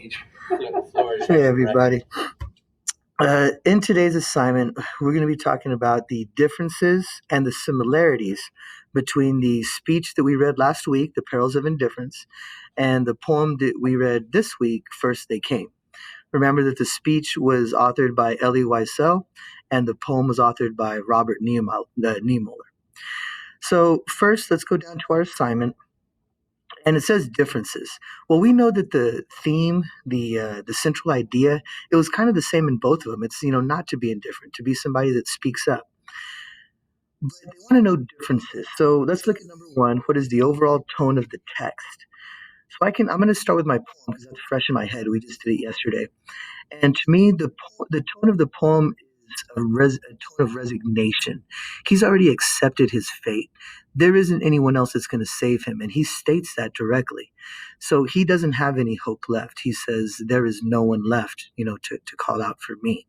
Hey, everybody. In today's assignment, we're going to be talking about the differences and the similarities between the speech that we read last week, The Perils of Indifference, and the poem that we read this week, First They Came. Remember that the speech was authored by Elie Wiesel, and the poem was authored by Robert Niemöller. So, first, let's go down to our assignment. And it says differences. Well, we know that the theme, the central idea, it was kind of the same in both of them. It's not to be indifferent, to be somebody that speaks up. But they want to know differences. So let's look at number one. What is the overall tone of the text? So I'm going to start with my poem because that's fresh in my head. We just did it yesterday. And to me, the tone of the poem is a tone of resignation. He's already accepted his fate. There isn't anyone else that's going to save him, and he states that directly. So he doesn't have any hope left. He says, there is no one left, to call out for me.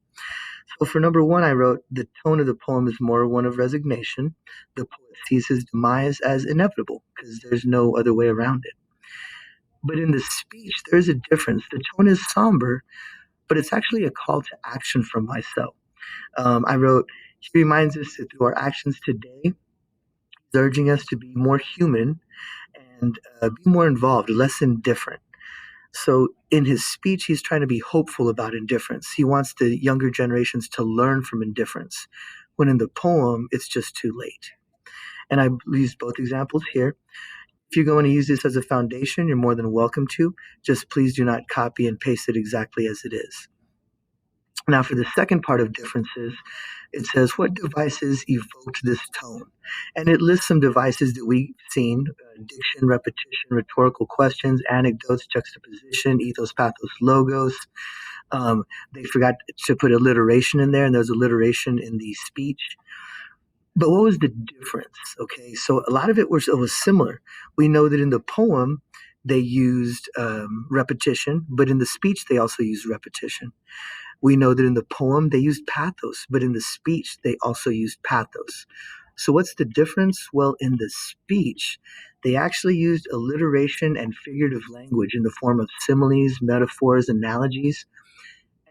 So for number one, I wrote, the tone of the poem is more one of resignation. The poet sees his demise as inevitable because there's no other way around it. But in the speech, there's a difference. The tone is somber, but it's actually a call to action from myself. I wrote, he reminds us that through our actions today, he's urging us to be more human and be more involved, less indifferent. So in his speech, he's trying to be hopeful about indifference. He wants the younger generations to learn from indifference, when in the poem, it's just too late. And I used both examples here. If you're going to use this as a foundation, you're more than welcome to. Just please do not copy and paste it exactly as it is. Now, for the second part of differences, it says, what devices evoked this tone? And it lists some devices that we've seen, diction, repetition, rhetorical questions, anecdotes, juxtaposition, ethos, pathos, logos. They forgot to put alliteration in there, and there's alliteration in the speech. But what was the difference? Okay, so a lot of it was similar. We know that in the poem, they used repetition, but in the speech, they also used repetition. We know that in the poem they used pathos, but in the speech they also used pathos. So what's the difference? Well, in the speech, they actually used alliteration and figurative language in the form of similes, metaphors, analogies.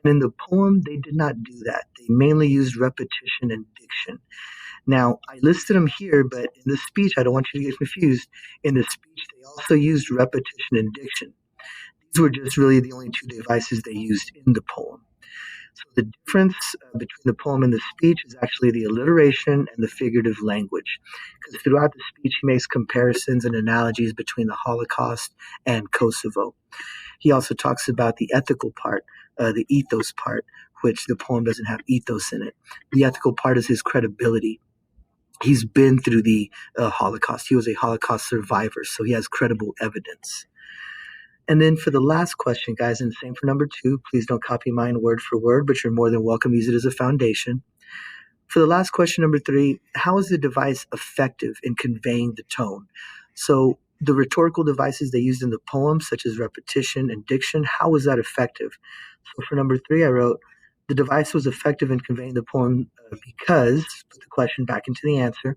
And in the poem, they did not do that. They mainly used repetition and diction. Now, I listed them here, but in the speech, I don't want you to get confused. In the speech, they also used repetition and diction. These were just really the only two devices they used in the poem. So the difference between the poem and the speech is actually the alliteration and the figurative language. Because throughout the speech, he makes comparisons and analogies between the Holocaust and Kosovo. He also talks about the ethical part, the ethos part, which the poem doesn't have ethos in it. The ethical part is his credibility. He's been through the Holocaust. He was a Holocaust survivor, so he has credible evidence. And then for the last question, guys, and same for number two, please don't copy mine word for word, but you're more than welcome to use it as a foundation. For the last question, number three, how is the device effective in conveying the tone? So the rhetorical devices they used in the poem, such as repetition and diction, how was that effective? So for number three, I wrote, the device was effective in conveying the poem because, put the question back into the answer,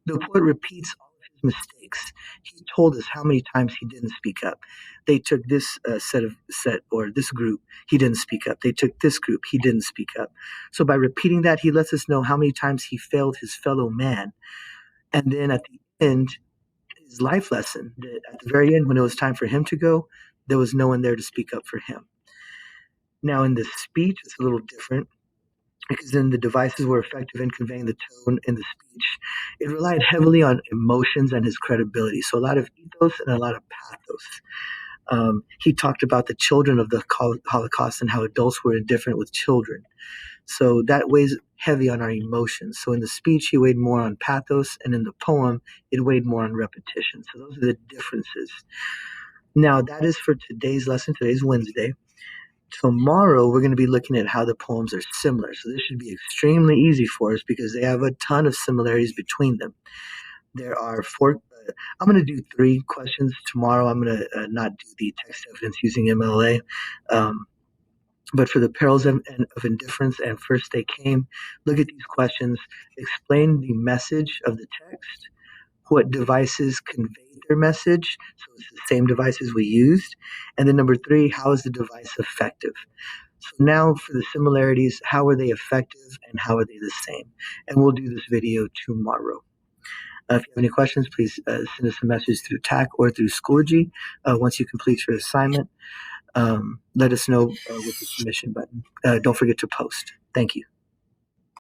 the poet repeats all of his mistakes. He told us how many times he didn't speak up. They took this this group, he didn't speak up. They took this group, he didn't speak up. So by repeating that, he lets us know how many times he failed his fellow man. And then at the end, his life lesson, that at the very end, when it was time for him to go, there was no one there to speak up for him. Now in the speech, it's a little different because then the devices were effective in conveying the tone in the speech. It relied heavily on emotions and his credibility. So a lot of ethos and a lot of pathos. He talked about the children of the Holocaust and how adults were indifferent with children. So that weighs heavy on our emotions. So in the speech, he weighed more on pathos, and in the poem, it weighed more on repetition. So those are the differences. Now, that is for today's lesson. Today's Wednesday. Tomorrow, we're going to be looking at how the poems are similar. So this should be extremely easy for us because they have a ton of similarities between them. There are four. I'm going to do three questions tomorrow. I'm going to not do the text evidence using MLA. But for the perils of indifference and first they came, look at these questions. Explain the message of the text. What devices convey their message? So it's the same devices we used. And then number three, how is the device effective? So now for the similarities, how are they effective and how are they the same? And we'll do this video tomorrow. If you have any questions, please send us a message through TAC or through Schoology. Once you complete your assignment, let us know with the submission button. Don't forget to post. Thank you.